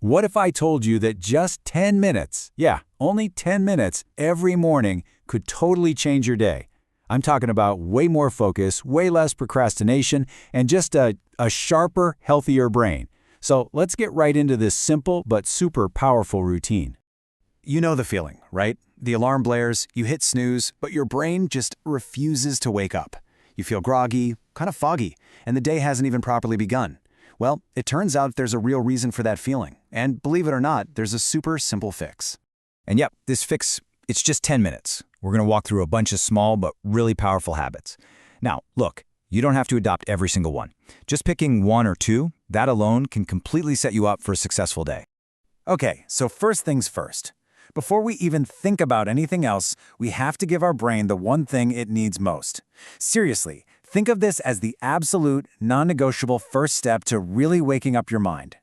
What if I told you that just 10 minutes, yeah, only 10 minutes every morning could totally change your day? I'm talking about way more focus, way less procrastination, and just a sharper, healthier brain. So let's get right into this simple but super powerful routine. You know the feeling, right? The alarm blares, you hit snooze, but your brain just refuses to wake up. You feel groggy, kind of foggy, and the day hasn't even properly begun. Well, it turns out there's a real reason for that feeling. And believe it or not, there's a super simple fix. And yep, this fix, it's just 10 minutes. We're going to walk through a bunch of small but really powerful habits. Now, look, you don't have to adopt every single one. Just picking one or two, that alone can completely set you up for a successful day. Okay, so first things first. Before we even think about anything else, we have to give our brain the one thing it needs most. Seriously, think of this as the absolute, non-negotiable first step to really waking up your mind.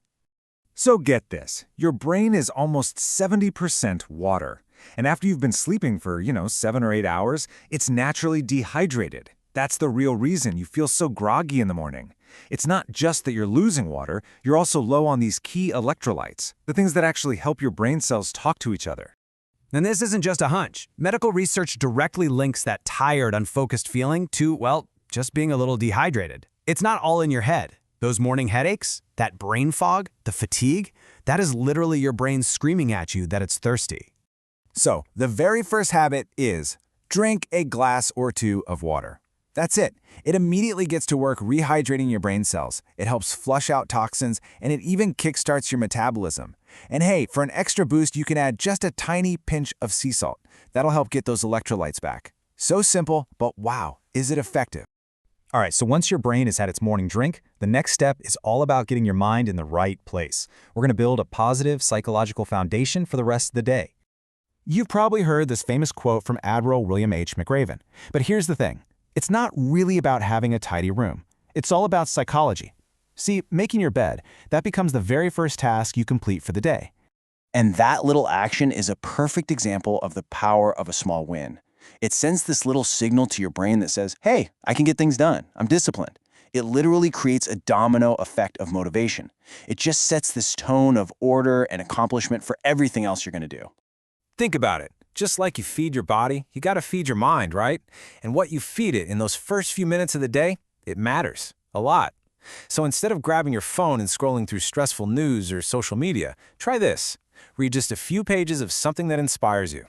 So get this, your brain is almost 70% water. And after you've been sleeping for, 7 or 8 hours, it's naturally dehydrated. That's the real reason you feel so groggy in the morning. It's not just that you're losing water, you're also low on these key electrolytes, the things that actually help your brain cells talk to each other. And this isn't just a hunch. Medical research directly links that tired, unfocused feeling to, well, just being a little dehydrated. It's not all in your head. Those morning headaches, that brain fog, the fatigue, that is literally your brain screaming at you that it's thirsty. So, the very first habit is drink a glass or two of water. That's it. It immediately gets to work rehydrating your brain cells. It helps flush out toxins, and it even kickstarts your metabolism. And hey, for an extra boost, you can add just a tiny pinch of sea salt. That'll help get those electrolytes back. So simple, but wow, is it effective? All right, so once your brain has had its morning drink, the next step is all about getting your mind in the right place. We're going to build a positive psychological foundation for the rest of the day. You've probably heard this famous quote from Admiral William H. McRaven. But here's the thing. It's not really about having a tidy room. It's all about psychology. See, making your bed, that becomes the very first task you complete for the day. And that little action is a perfect example of the power of a small win. It sends this little signal to your brain that says, hey, I can get things done. I'm disciplined. It literally creates a domino effect of motivation. It just sets this tone of order and accomplishment for everything else you're going to do. Think about it. Just like you feed your body, you got to feed your mind, right? And what you feed it in those first few minutes of the day, it matters a lot. So instead of grabbing your phone and scrolling through stressful news or social media, try this. Read just a few pages of something that inspires you.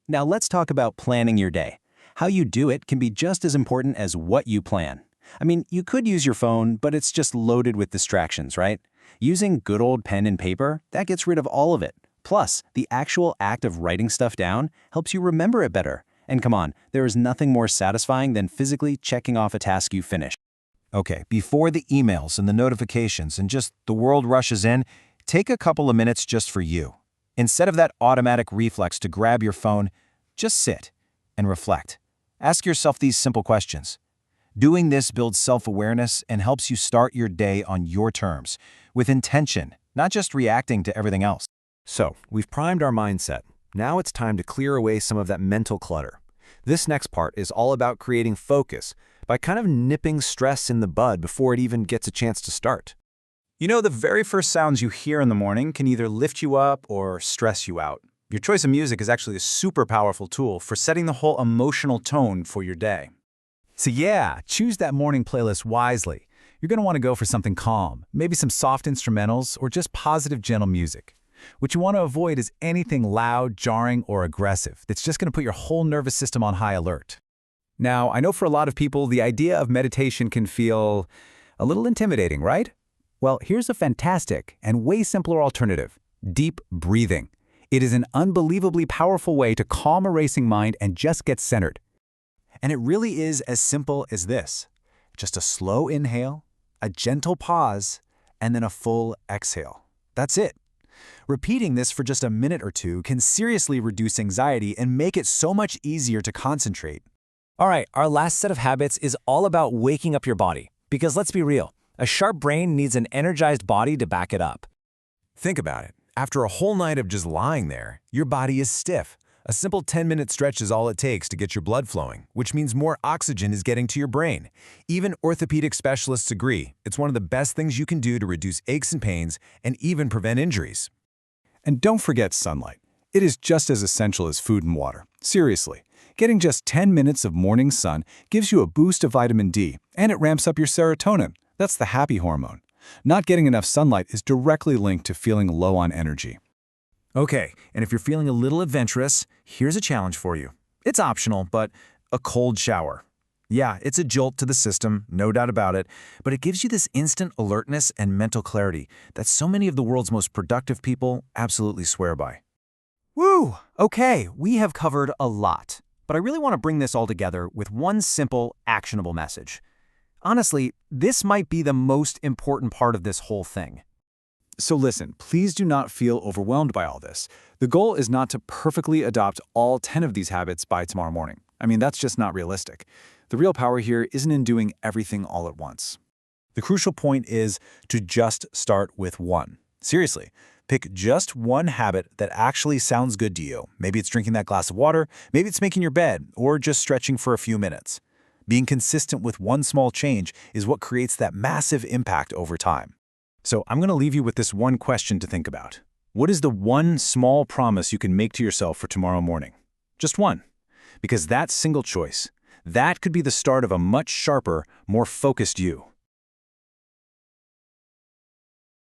Now let's talk about planning your day. How you do it can be just as important as what you plan. I mean, you could use your phone, but it's just loaded with distractions, right? Using good old pen and paper, that gets rid of all of it. Plus, the actual act of writing stuff down helps you remember it better. And come on, there is nothing more satisfying than physically checking off a task you finished. Okay, before the emails and the notifications and just the world rushes in, take a couple of minutes just for you. Instead of that automatic reflex to grab your phone, just sit and reflect. Ask yourself these simple questions. Doing this builds self-awareness and helps you start your day on your terms, with intention, not just reacting to everything else. So, we've primed our mindset. Now it's time to clear away some of that mental clutter. This next part is all about creating focus by kind of nipping stress in the bud before it even gets a chance to start. You know, the very first sounds you hear in the morning can either lift you up or stress you out. Your choice of music is actually a super powerful tool for setting the whole emotional tone for your day. So yeah, choose that morning playlist wisely. You're going to want to go for something calm, maybe some soft instrumentals or just positive, gentle music. What you want to avoid is anything loud, jarring, or aggressive that's just going to put your whole nervous system on high alert. Now, I know for a lot of people, the idea of meditation can feel a little intimidating, right? Well, here's a fantastic and way simpler alternative: deep breathing. It is an unbelievably powerful way to calm a racing mind and just get centered. And it really is as simple as this. Just a slow inhale, a gentle pause, and then a full exhale. That's it. Repeating this for just a minute or two can seriously reduce anxiety and make it so much easier to concentrate. All right, our last set of habits is all about waking up your body. Because let's be real, a sharp brain needs an energized body to back it up. Think about it. After a whole night of just lying there, your body is stiff. A simple 10-minute stretch is all it takes to get your blood flowing, which means more oxygen is getting to your brain. Even orthopedic specialists agree it's one of the best things you can do to reduce aches and pains and even prevent injuries. And don't forget sunlight. It is just as essential as food and water. Seriously, getting just 10 minutes of morning sun gives you a boost of vitamin D, and it ramps up your serotonin. That's the happy hormone. Not getting enough sunlight is directly linked to feeling low on energy. Okay, and if you're feeling a little adventurous, here's a challenge for you. It's optional, but a cold shower. Yeah, it's a jolt to the system, no doubt about it, but it gives you this instant alertness and mental clarity that so many of the world's most productive people absolutely swear by. Woo! Okay, we have covered a lot, but I really want to bring this all together with one simple, actionable message. Honestly, this might be the most important part of this whole thing. So listen, please do not feel overwhelmed by all this. The goal is not to perfectly adopt all 10 of these habits by tomorrow morning. I mean, that's just not realistic. The real power here isn't in doing everything all at once. The crucial point is to just start with one. Seriously, pick just one habit that actually sounds good to you. Maybe it's drinking that glass of water, maybe it's making your bed, or just stretching for a few minutes. Being consistent with one small change is what creates that massive impact over time. So I'm going to leave you with this one question to think about. What is the one small promise you can make to yourself for tomorrow morning? Just one. Because that single choice, that could be the start of a much sharper, more focused you.